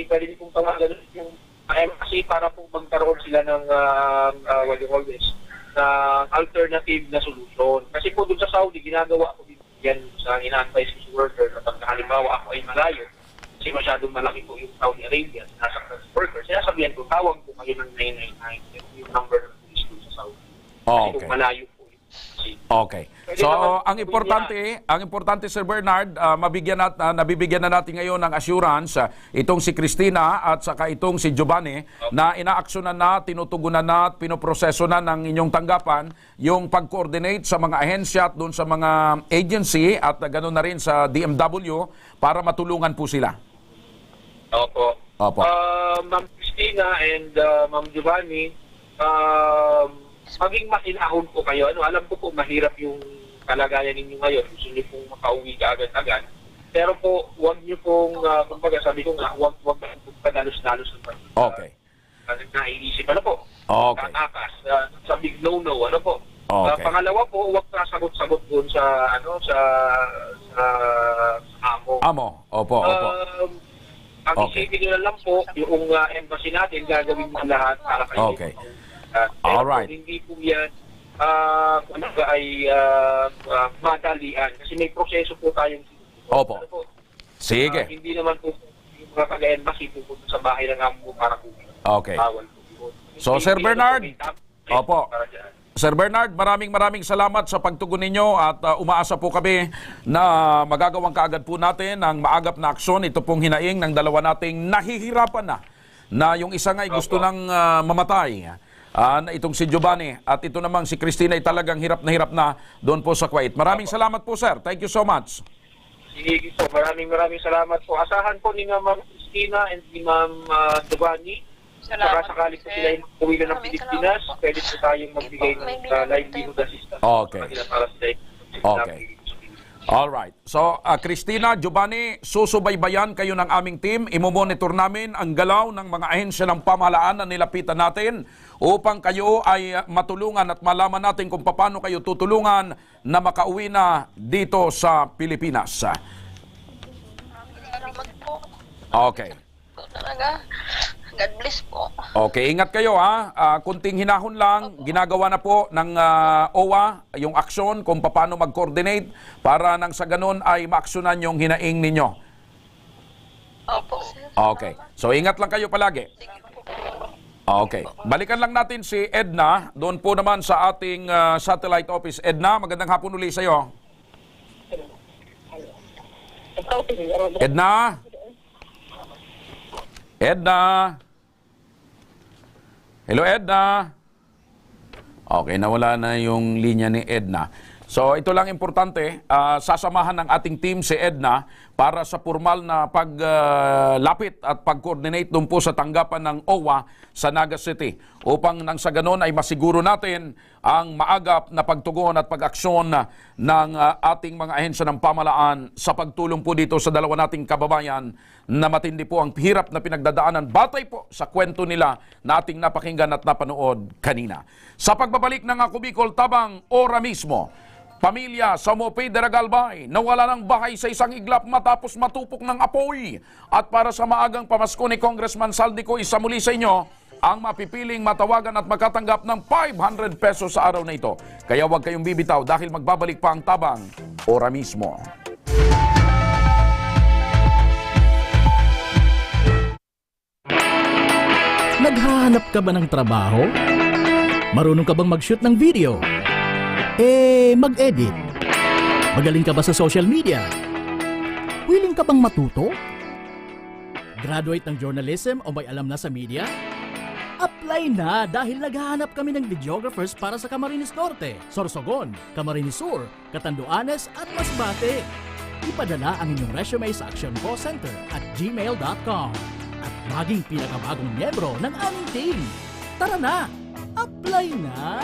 pwede niyo pong tawagan yung embassy para po magkaroon sila ng what do you call this, alternative na solution. Kasi po doon sa Saudi, ginagawa ko din yan sa ina-advise ko sa worker kapag halimbawa ako ay malayo, kasi masyadong malaki po yung Saudi Arabia, sinasaktan sa worker, sinasabihan ko, tawag po kayo ng 999, yung number ng police doon sa Saudi. Kasi kung malayo po yun. Okay. So, ang importante Sir Bernard, nabibigyan na natin ngayon ng assurance itong si Cristina at saka itong si Giovanni na inaaksyonan na, tinutugunan na at pinoproseso na ng inyong tanggapan yung pag-coordinate sa mga ahensya at doon sa mga agency at ganoon na rin sa DMW para matulungan po sila. Opo. Ma'am Cristina and Ma'am Giovanni, maging makinahon po kayo. Alam ko po mahirap yung kalagayan ninyo ngayon. Gusto niyo pong makauwi ka agad-agad. Pero po, huwag niyo pong, kumbaga sabi ko nga, huwag padalos-dalos ng pag-ibig. Okay. Naiisip, po? Okay. Katakas. Sa big no-no, po? Okay. Pangalawa po, huwag sagot-sagot doon sa amo. Amo. Opo. Ang isipin nyo na lang po, yung embassy natin, gagawin mo lahat para kayo. Okay. Alright. Hindi po yan ay madalian kasi may proseso po tayong Opo. Sige. Hindi naman po yung mga taga-embassy pupunta sa bahay ng amo para po. Okay. So, Sir Bernard, Sir Bernard, maraming salamat sa pagtugon ninyo at umaasa po kami na magagawang kaagad po natin ang maagap na aksyon. Ito pong hinaing ng dalawa nating nahihirapan na yung isa nga ay gusto nang mamatay. Itong si Giovanni at ito namang si Cristina ay talagang hirap na doon po sa Kuwait. Maraming salamat po, sir. Thank you so much. Sige po. Maraming salamat po. Asahan po ni Ma'am Cristina and ni Ma'am Giovanni. Saka sakali po sila yung uwi na ng Pilipinas, pwede po tayong magbigay ng livelihood assistance. Okay. Para sa Okay. Alright. So, Cristina, Giovanni, susubaybayan kayo ng aming team. Imomonitor namin ang galaw ng mga ahensya ng pamahalaan na nilapitan natin upang kayo ay matulungan at malaman natin kung paano kayo tutulungan na makauwi na dito sa Pilipinas. Okay. Talaga. God bless po. Okay, ingat kayo kunting hinahon lang, ginagawa na po ng OWA yung aksyon kung paano mag-coordinate para nang sa ganun ay maaksyonan yung hinaing ninyo. Opo, sir. Okay, so ingat lang kayo palagi. Okay, balikan lang natin si Edna, doon po naman sa ating satellite office. Edna, magandang hapon ulit sa iyo. Edna? Hello, Edna. Okay, nawala na yung linya ni Edna. So, ito lang importante, sasamahan ng ating team si Edna para sa formal na paglapit at pag-coordinate doon po sa tanggapan ng OWA sa Naga City upang nang sa ganon ay masiguro natin ang maagap na pagtugon at pag-aksyon ng ating mga ahensya ng pamahalaan sa pagtulong po dito sa dalawa nating kababayan na matindi po ang hirap na pinagdadaanan batay po sa kwento nila na ating napakinggan at napanood kanina. Sa pagbabalik ng Ako Bicol Tabang ora mismo, pamilya sa Mopay de Regalbay nawala ng bahay sa isang iglap matapos matupok ng apoy. At para sa maagang pamasko ni Congressman Saldico, isa muli sa inyo ang mapipiling matawagan at makatanggap ng 500 pesos sa araw na ito. Kaya huwag kayong bibitaw dahil magbabalik pa ang Tabang ora mismo. Naghahanap ka ba ng trabaho? Marunong ka bang mag-shoot ng video? Mag-edit? Magaling ka ba sa social media? Willing ka bang matuto? Graduate ng journalism o may alam na sa media? Apply na dahil naghahanap kami ng videographers para sa Camarines Norte, Sorsogon, Camarines Sur, Catanduanes at Masbate. Ipadala ang inyong resume sa actioncallcenter@gmail.com at maging pinakabagong miyembro ng aming team. Tara na! Apply na!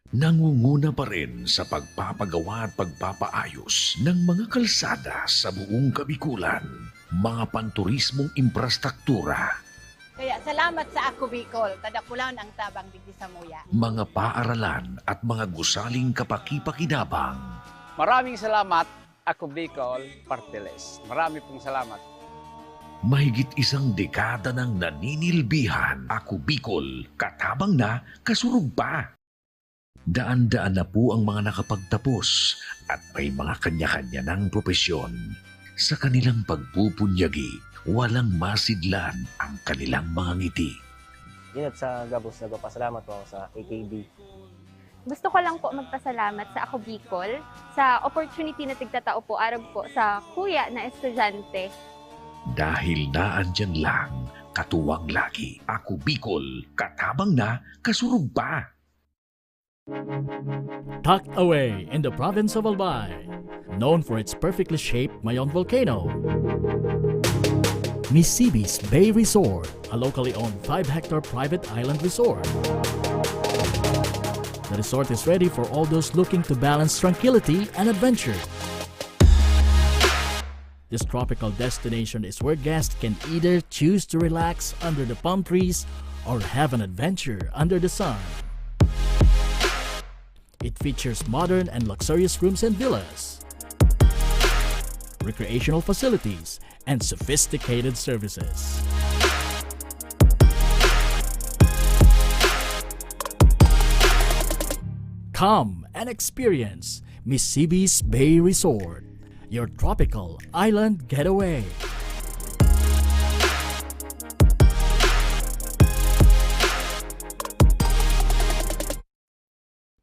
Nangunguna pa rin sa pagpapagawa at pagpapaayos ng mga kalsada sa buong Kabikulan, mga panturismong infrastruktura, Kaya salamat sa ako Bicol, tadakulaw ang tabang digdi sa muya. Mga paaralan at mga gusaling kapakipakinabang. Maraming salamat, ako Bicol, Partiles. Marami pong salamat. Mahigit isang dekada ng naninilbihan, ako Bicol, katabang na, kasurug pa. Daan-daan na po ang mga nakapagtapos at may mga kanya-kanya ng propesyon. Sa kanilang pagpupunyagi, walang masidlan ang kanilang mga ngiti. Ingat sa Gabos, nagpapasalamat po ako sa AKB. Gusto ko lang po magpasalamat sa Ako Bicol sa opportunity na tigtatao po arab po sa kuya na estudyante. Dahil naandyan lang, katuwang lagi, ako Bicol, katabang na, kasurug pa. Tucked away in the province of Albay, known for its perfectly shaped Mayon volcano, Missibis Bay Resort, a locally owned 5-hectare private island resort. The resort is ready for all those looking to balance tranquility and adventure. This tropical destination is where guests can either choose to relax under the palm trees or have an adventure under the sun. It features modern and luxurious rooms and villas, recreational facilities, and sophisticated services. Come and experience Missibis Bay Resort, your tropical island getaway.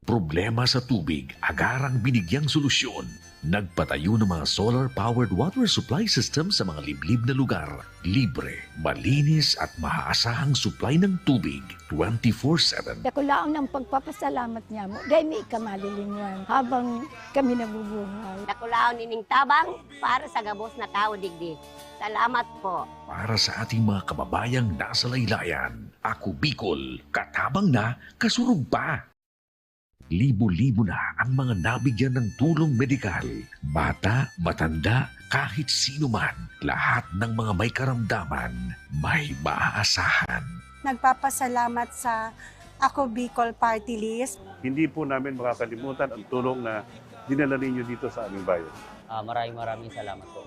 Problema sa tubig, agarang binigyang solusyon. Nagpatayo ng mga solar-powered water supply system sa mga liblib na lugar. Libre, malinis at maaasahang supply ng tubig 24/7. Dakulaang ng pagpapasalamat niya mo, dahil may ikamalilingan habang kami nabubuhay. Dakulaon nining tabang para sa gabos na tao digdi. Salamat po. Para sa ating mga kababayang nasa laylayan, ako Bicol, katabang na, kasurug pa. Libo-libo na ang mga nabigyan ng tulong medikal. Bata, matanda, kahit sino man, lahat ng mga may karamdaman, may maaasahan. Nagpapasalamat sa Ako Bicol Party List. Hindi po namin makakalimutan ang tulong na dinala ninyo dito sa aming bayan. Maraming salamat po.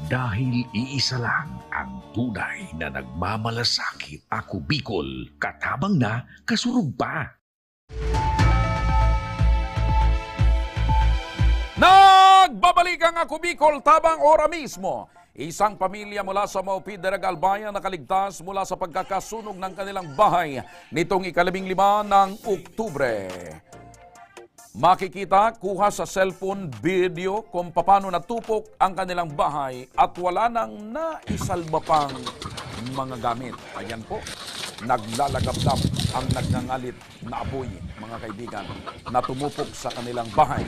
Dahil iisa lang ang tunay na nagmamalasakit. Ako Bicol, katabang na, kasurug pa. Nagbabalik ang Ako Bicol tabang ora mismo. Isang pamilya mula sa Maupid, Darag Albay nakaligtas mula sa pagkakasunog ng kanilang bahay nitong 15 ng Oktubre. Makikita kuha sa cellphone video kung paano natupok ang kanilang bahay at wala nang naisalba pang mga gamit. Ayan po, naglalagabdab ang nagngangalit na apoy, mga kaibigan, na tumupok sa kanilang bahay.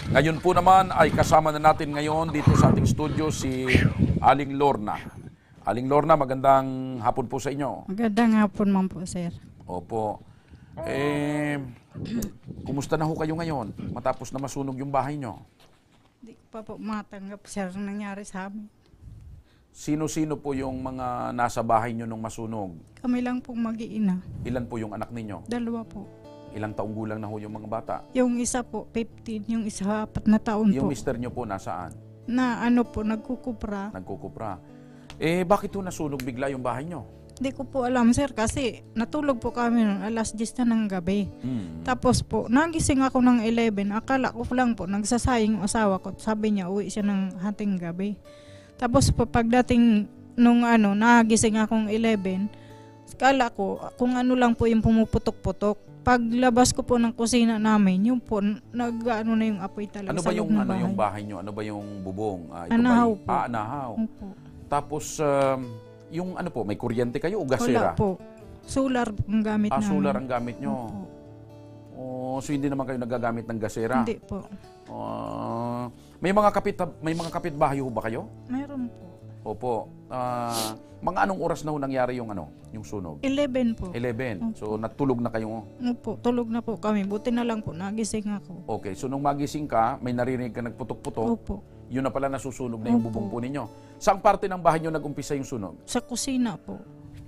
Ngayon po naman ay kasama na natin ngayon dito sa ating studio si Aling Lorna. Aling Lorna, magandang hapon po sa inyo. Magandang hapon man po, sir. Opo. Kumusta na ho kayo ngayon matapos na masunog yung bahay nyo? Hindi ko pa po matanggap, sir, ang nangyari sa amin. Sino-sino po yung mga nasa bahay nyo nung masunog? Kami lang pong mag-iina. Ilan po yung anak ninyo? 2 po. Ilang taong gulang na ho yung mga bata? Yung isa po, 15. Yung isa, 4 na taon Yung po. mister nyo po nasaan? Na ano po, nagkukupra. Nagkukupra. Bakit ho nasunog bigla yung bahay nyo? Hindi ko po alam, sir, kasi natulog po kami ng alas 10 na ng gabi. Tapos po, nagising ako ng 11. Akala ko lang po, nagsasayang yung asawa ko. Sabi niya, uwi siya ng hating gabi. Tapos po, pagdating nung nagising akong 11, akala ko, kung ano lang po yung pumuputok-putok. Paglabas ko po ng kusina namin, yung po, na yung apoy talaga ano sa ba loob yung, ng bahay. yung bahay nyo? Ano ba yung bubong? Anahaw po. Anahaw. Opo. Tapos, yung ano po, may kuryente kayo o gasera? Wala po. Solar ang gamit namin. Solar ang gamit nyo. So hindi naman kayo nagagamit ng gasera? Hindi po. May mga kapitbahay ho ba kayo? Meron po. Opo. Mga anong oras na ho nangyari yung yung sunog? 11 po. 11. So natulog na kayo? Opo, tulog na po kami. Buti na lang po, nagising ako. Okay, so nung magising ka, may narinig ka nagputok-putok. Opo. Yun na pala nasusunog na yung bubong po ninyo. Saang parte ng bahay nyo nag-umpisa yung sunog? Sa kusina po.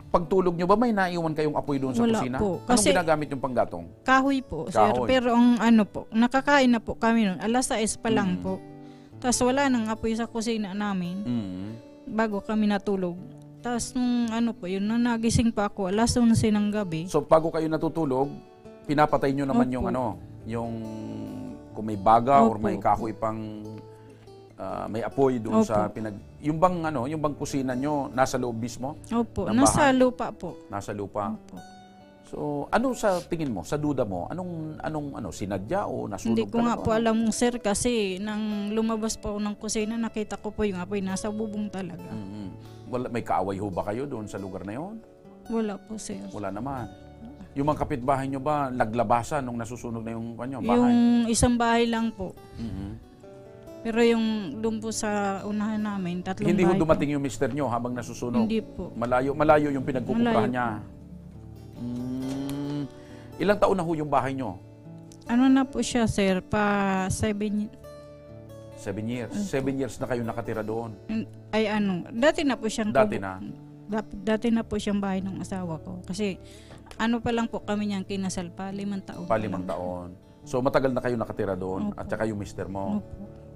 pagtulog nyo ba, may naiwan kayong apoy doon sa Wala kusina? po. Anong Kasi- ginagamit yung panggatong? Kahoy po, sir. Kahoy. Pero ang ano po, nakakain na po kami noon. Alas 6 pa lang po. Tapos wala nang apoy sa kusina namin bago kami natulog. Tapos nung ano po, yun, nung nagising pa ako, alas 11 ng gabi. So bago kayo natutulog, pinapatay nyo naman Opo. yung ano, yung kung may baga or Opo. may kahoy pang may apoy doon sa Opo. yung bang ano, yung bang kusina nyo nasa loob mismo? Opo, ng nasa bahay? lupa po. Nasa lupa. So, ano sa tingin mo, sa duda mo, anong sinadya o nasunog Hindi ko nga talaga? po alam, sir, kasi nang lumabas pa ako ng kusina, nakita ko po yung apoy nasa bubong talaga. Wala, may kaaway ho ba kayo doon sa lugar na yon? Wala po, sir. Wala naman. Yung mga kapitbahay nyo ba, naglabasan nung nasusunog na yung bahay? Yung isang bahay lang po. Mhm. Pero yung doon po sa unahan namin, tatlong Hindi ho bahay dumating yung mister nyo habang nasusunog? Hindi po. Malayo yung pinagkukumpahan Malayo niya. Ilang taon na ho yung bahay nyo? Ano na po siya, sir? Pa 7 7 years. 7 years na kayo nakatira doon. ay ano, dati na po siyang Dati na? Dati na po siyang bahay ng asawa ko. Kasi ano pa lang po kami niyang kinasal pa, 5 taon. Pa 5 taon. So matagal na kayo nakatira doon at saka yung mister mo.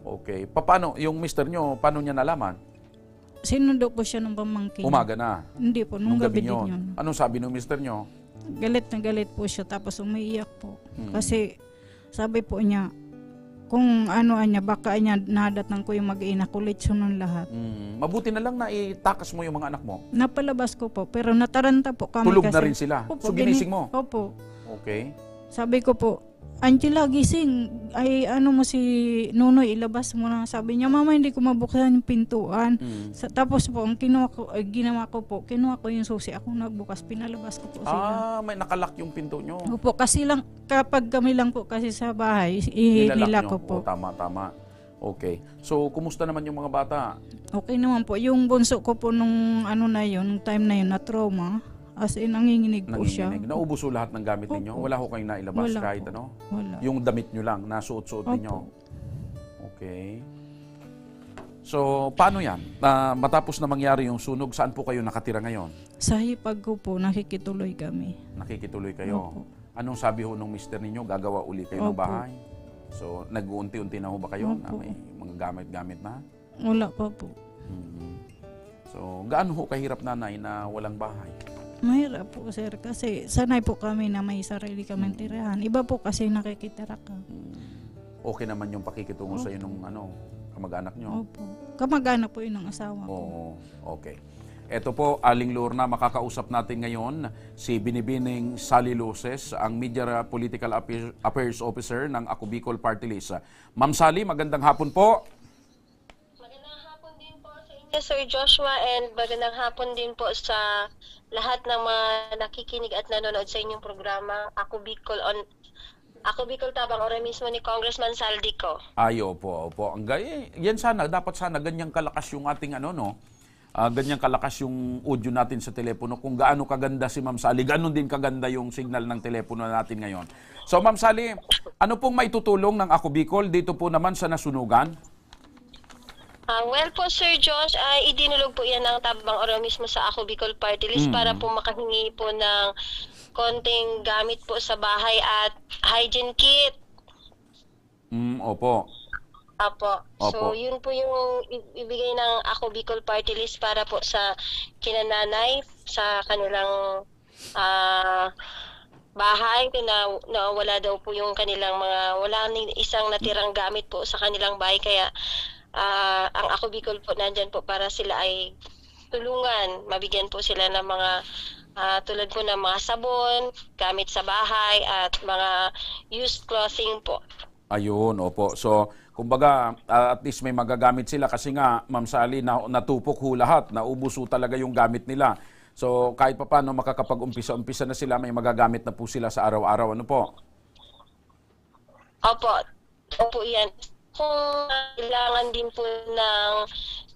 Okay. Paano, yung mister nyo, paano niya nalaman? Sinundo po siya ng pamangkin. Umaga na? Hindi po, nung gabi din yun. yun. Anong sabi ng mister nyo? Galit na galit po siya, tapos umiiyak po. Kasi sabi po niya, kung ano niya, baka niya nadatang ko yung mag-ina, kulitsyon ng lahat. Mabuti na lang na itakas mo yung mga anak mo. Napalabas ko po, pero nataranta po kami. Tulog kasi, na rin sila? Opo, So ginising mo? Opo. Okay. Sabi ko po, Angela, gising. Ay, ano mo si Nunoy, ilabas mo na. Sabi niya, Mama, hindi ko mabuksan yung pintuan. Tapos po, ang ginawa ko po, kinuha ko yung susi. Ako nagbukas, pinalabas ko po sila. May nakalak yung pinto nyo. Opo, kasi lang, kapag kami lang po kasi sa bahay, nilak ko po. Tama. Okay. So, kumusta naman yung mga bata? Okay naman po. Yung bunso ko po nung ano na yun, nung time na yun, na trauma. As in, nanginginig po siya. Naubuso lahat ng gamit ninyo? Wala ho kayong nailabas Wala kahit po. ano? Wala. Yung damit nyo lang, nasuot-suot ninyo? Okay. So, paano yan? Matapos na mangyari yung sunog, saan po kayo nakatira ngayon? Sa hipag ko po, nakikituloy kami. Nakikituloy kayo? Opo. Anong sabi ho nung mister ninyo? Gagawa uli kayo ng Opo. bahay? So, nag-uunti-unti na ho ba kayo? Na Opo. may mga gamit-gamit na? Wala pa po. So, gaano ho kahirap, nanay, na walang bahay? Mahirap po, sir, kasi sanay po kami na may sarili kaming tirahan. Iba po kasi nakikitira ka. Okay naman yung pakikitungo sa iyo nung kamag-anak nyo? Opo. Kamag-anak po yun ng asawa ko. Oo. Okay. Ito po, Aling Lorna, makakausap natin ngayon si Binibining Sally Luces, ang Media Political Affairs Officer ng Ako Bicol Party List. Ma'am Sally, magandang hapon po. Yes, Sir Joshua, and magandang hapon din po sa lahat ng mga nakikinig at nanonood sa inyong programa, Ako Bicol Tabang, ora mismo ni Congressman Saldico. Ay, opo. Ang yan sana, dapat sana ganyang kalakas yung ating ganyang kalakas yung audio natin sa telepono. Kung gaano kaganda si Ma'am Sally, gaano din kaganda yung signal ng telepono natin ngayon. So, Ma'am Sally, ano pong maitutulong ng Ako Bicol dito po naman sa nasunugan? Well po, Sir Josh, idinulog po yan ng Tabang Ora mismo sa Ako Bicol Party List para po makahingi po ng konting gamit po sa bahay at hygiene kit. Opo. Apo. So, yun po yung ibigay ng Ako Bicol Party List para po sa kinananay sa kanilang bahay na wala daw po yung kanilang wala isang natirang gamit po sa kanilang bahay. Kaya ang Ako Bicol po nandyan po para sila ay tulungan, mabigyan po sila ng mga tulad po ng mga sabon, gamit sa bahay at mga used clothing po. Ayun, opo. So, kumbaga, at least may magagamit sila kasi nga, Ma'am Sally, natupok ho lahat, naubos ho talaga yung gamit nila. So, kahit pa paano makakapag-umpisa na sila, may magagamit na po sila sa araw-araw. Ano po? Opo, yan. Kung kailangan din po ng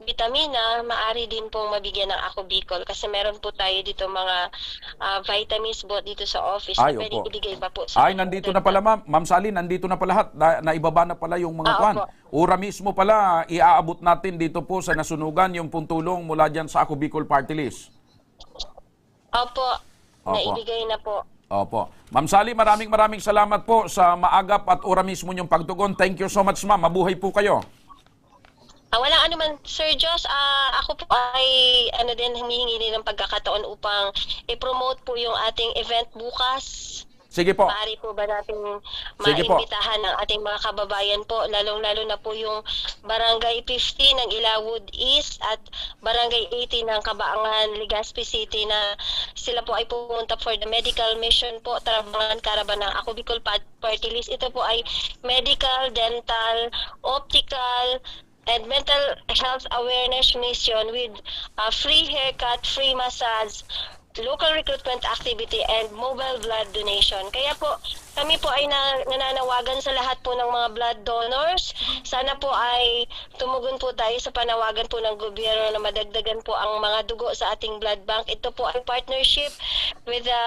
vitamina, maaari din pong mabigyan ng Ako Bicol kasi meron po tayo dito mga vitamins dito sa office na pwede ibigay pa po. Nandito na pala, Ma'am Sally, nandito na pala lahat. Naibaba na pala yung mga kwan. Ura mismo pala, iaabot natin dito po sa nasunugan yung puntulong mula dyan sa Ako Bicol Party List. Opo, Opo. naibigay na po. Opo. Ma'am Sally, maraming salamat po sa maagap at ora mismo niyong pagtugon. Thank you so much, ma'am. Mabuhay po kayo. Walang ano man, Sir Josh, ako po ay humihingi din ng pagkakataon upang i-promote po yung ating event bukas. Sige po. Maaari po ba natin Sige po. maimbitahan ng ating mga kababayan po, lalong-lalo na po yung Barangay 50 ng Ilawod East at Barangay 80 ng Kabaangan, Legazpi City na sila po ay pumunta for the medical mission po, Tarabangan Caravan ng Ako Bicol Party List. Ito po ay medical, dental, optical, and mental health awareness mission with free haircut, free massage, local recruitment activity, and mobile blood donation. Kaya po, kami po ay nananawagan sa lahat po ng mga blood donors. Sana po ay tumugon po tayo sa panawagan po ng gobyerno na madagdagan po ang mga dugo sa ating blood bank. Ito po ay partnership with the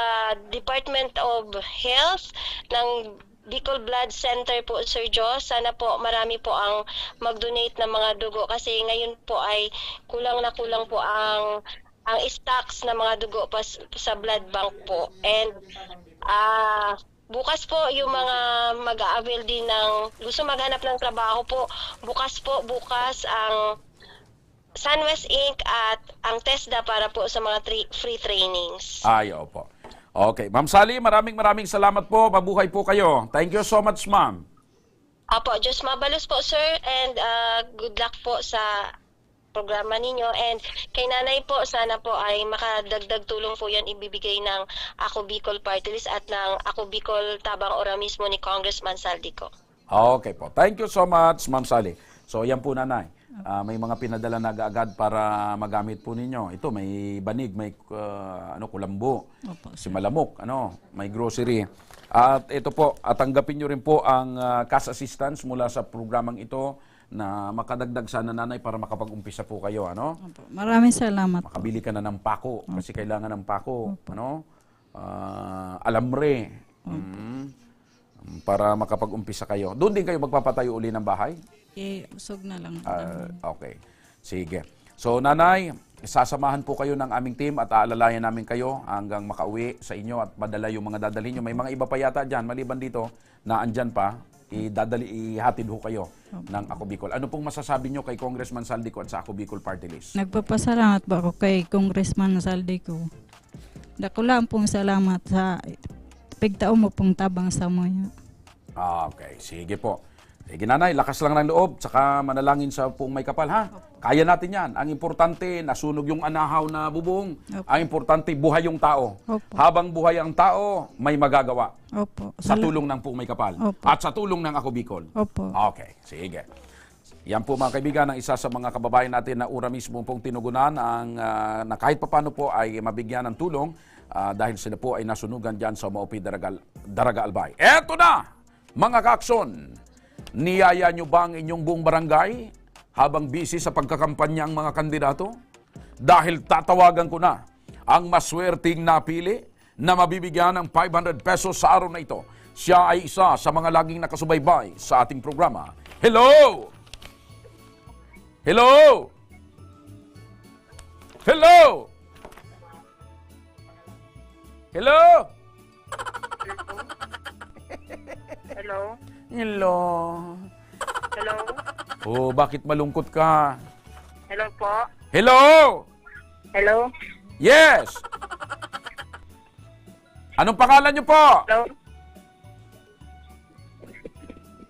Department of Health ng Bicol Blood Center po, Sir Josh. Sana po marami po ang mag-donate ng mga dugo kasi ngayon po ay kulang na kulang po ang stocks na mga dugo pa sa blood bank po. And bukas po yung mga mag-a-avail din ng gusto maghanap ng trabaho po. Bukas ang Sunwest Inc. at ang TESDA para po sa mga free trainings. Ayaw po. Okay. Ma'am Sally, maraming salamat po. Mabuhay po kayo. Thank you so much, ma'am. Apo, Diyos mabalos po, sir. And good luck po sa programa ninyo. And kay nanay po, sana po ay makadagdag tulong po yan ibibigay ng Ako Bicol Party List at ng Ako Bicol Tabang Ora mismo ni Congressman Saldico. Okay po. Thank you so much, Ma'am Sally. So, yan po, nanay. May mga pinadala na agad para magamit po ninyo. Ito, may banig, may kulambo, si malamok, may grocery. At ito po, tanggapin nyo rin po ang cash assistance mula sa programang ito na makadagdag sana, nanay, para makapag-umpisa po kayo, Maraming salamat. Makabili ka na ng pako kasi kailangan ng pako, alambre, para makapag-umpisa kayo. Doon din kayo magpapatayo uli ng bahay? Usog na lang. Okay. Sige. So, nanay, sasamahan po kayo ng aming team at aalalayan namin kayo hanggang makauwi sa inyo at madala yung mga dadalhin nyo. May mga iba pa yata dyan, maliban dito, na andyan pa, ihatid ho kayo ng Ako Bicol. Ano pong masasabi nyo kay Congressman Saldico at sa Ako Bicol Party List? Nagpapasalamat po ako kay Congressman Saldico. Dako lang pong salamat sa pigtao mo pong tabang sa moya. Okay, sige po. Sige, nanay, lakas lang ng loob, tsaka manalangin sa pong may kapal, ha? Kaya natin yan. Ang importante, nasunog yung anahaw na bubong. Ang importante, buhay yung tao. Habang buhay ang tao, may magagawa. Sa tulong ng pong may kapal. At sa tulong ng Ako Bicol. Okay, sige. Yan po, mga kaibigan, ang isa sa mga kababayan natin na ura mismo pong tinugunan na kahit papano po ay mabigyan ng tulong dahil sila po ay nasunugan dyan sa Maupi Daraga Albay. Eto na, mga kaakson. Niyaya nyo ba ang inyong buong barangay habang busy sa pagkakampanya ang mga kandidato? Dahil tatawagan ko na ang maswerteng napili na mabibigyan ng 500 pesos sa araw na ito. Siya ay isa sa mga laging nakasubaybay sa ating programa. Hello! Hello! Hello! Hello! Hello? Hello. Hello? Oh, bakit malungkot ka? Hello po? Hello! Hello? Yes! Anong pangalan niyo po? Hello?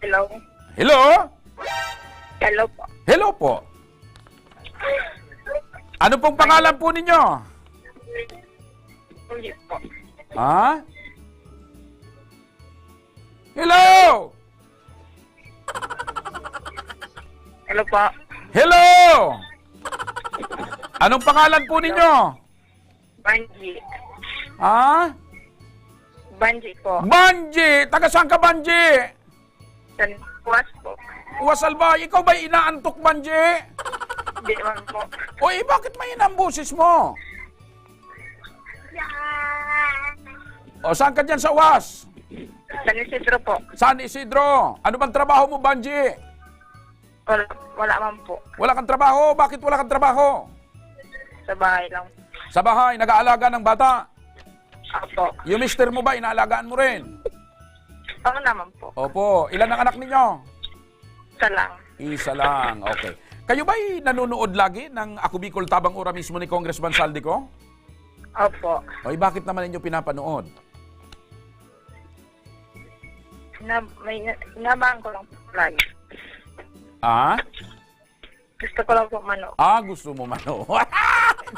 Hello? Hello? Hello po? Hello po. Ano pong pangalan po ninyo? Hindi po. Ha? Hello! Hello po? Hello! Anong pangalan po ninyo? Banji. Ha? Banji po. Banji! Taga saan ka, Banji? San Juan po. Uwas Albay, ikaw ba'y inaantok, Banji? Hindi naman po. Oy, bakit may ang boses mo? O, saan ka dyan sa Uwas? San Isidro po. San Isidro. Ano bang trabaho mo, Banji? Wala man po. Wala kang trabaho? Bakit wala kang trabaho? Sa bahay lang. Sa bahay, nag-aalaga ng bata? Opo. Yung mister mo ba, inaalagaan mo rin? Oo naman po. Opo. Ilan ang anak ninyo? Isa lang. Isa lang. Okay. Kayo ba'y nanonood lagi ng Ako Bicol Tabang Ora mismo ni Congressman Saldico? Opo. Oy, bakit naman ninyo pinapanood? Inabahan ko lang po lagi. Ah? Gusto ko lang po manood. Gusto mo manood.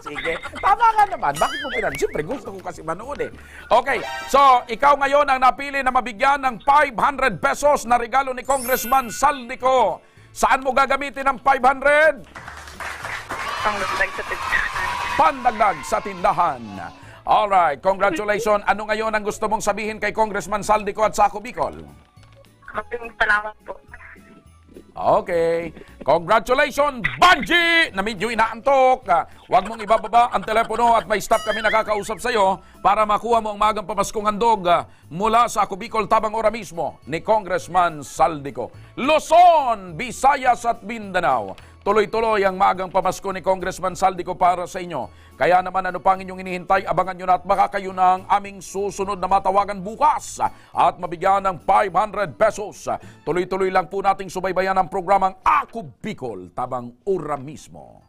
Sige. Tama nga naman. Bakit mo pinanood? Siyempre, gusto ko kasi manood eh. Okay. So, ikaw ngayon ang napili na mabigyan ng 500 pesos na regalo ni Congressman Saldico. Saan mo gagamitin ang 500? Pandagdag sa tindahan. Pandagdag sa tindahan. Alright. Congratulations. Ano ngayon ang gusto mong sabihin kay Congressman Saldico at sa Ako Bicol? Maraming salamat po. Okay. Congratulations, Banji! Na medyo inaantok. Huwag mong ibababa ang telepono at may staff kami nakakausap sa iyo para makuha mo ang magang pamaskong handog mula sa Ako Bicol Tabang Ora mismo ni Congressman Saldico. Luzon, Visayas at Mindanao. Tuloy-tuloy ang magang pamasko ni Congressman Saldico para sa inyo. Kaya naman ano pang inyong inihintay, abangan nyo na at baka kayo na ang aming susunod na matawagan bukas at mabigyan ng 500 pesos. Tuloy-tuloy lang po nating subaybayan ang programang Ako Bicol Tabang Ora mismo.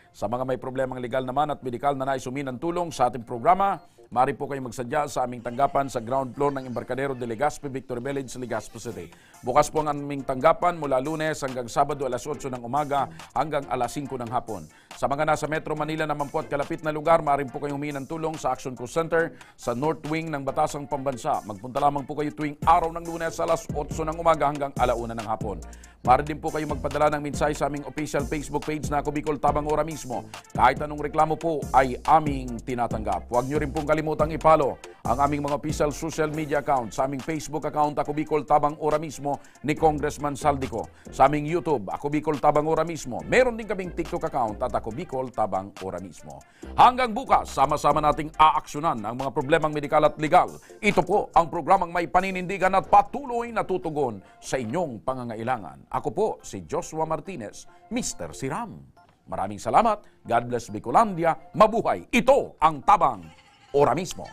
Sa mga may problemang legal naman at medikal na nais humingi ng tulong sa ating programa, maaari po kayong magsadya sa aming tanggapan sa ground floor ng Embarcadero de Legazpi, Victory Village, Legazpi City. Bukas po ang aming tanggapan mula Lunes hanggang Sabado alas 8 ng umaga hanggang alas 5 ng hapon. Sa mga nasa Metro Manila naman po at kalapit na lugar, maaari po kayong humingi ng tulong sa Action Call Center sa North Wing ng Batasang Pambansa. Magpunta lamang po kayo tuwing araw ng Lunes alas 8 ng umaga hanggang alauna ng hapon. Maaari din po kayo magpadala ng mensahe sa aming official Facebook page na Ako Bicol Tabang Ora mismo. Kahit anong reklamo po ay aming tinatanggap. Huwag nyo rin pong kalimutang i-follow ang aming mga official social media account. Sa aming Facebook account, Ako Bicol Tabang Ora mismo ni Congressman Saldico. Sa aming YouTube, Ako Bicol Tabang Ora mismo. Meron din kaming TikTok account at Ako Bicol Tabang Ora mismo. Hanggang bukas, sama-sama nating aaksyonan ang mga problemang medikal at legal. Ito po ang programang may paninindigan at patuloy na tutugon sa inyong pangangailangan. Ako po si Joshua Martinez, Mr. Siram. Maraming salamat. God bless Bicolandia. Mabuhay. Ito ang Tabang Ora mismo.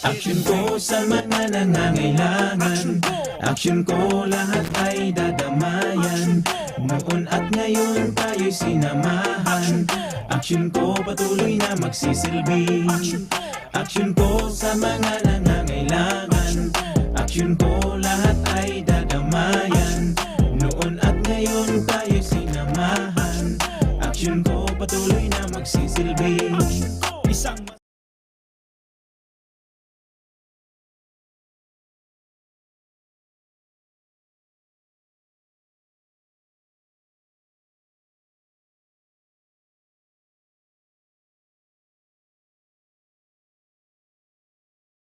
Action ko sa mga nangangailangan. Action ko lahat ay dadamayan. Noon at ngayon tayo'y sinamahan. Action ko patuloy na magsisilbi. Action ko sa mga nangangailangan. Action ko lahat ay dadamayan. Noon at ngayon tayo'y sinamahan. Action ko patuloy na magsisilbi.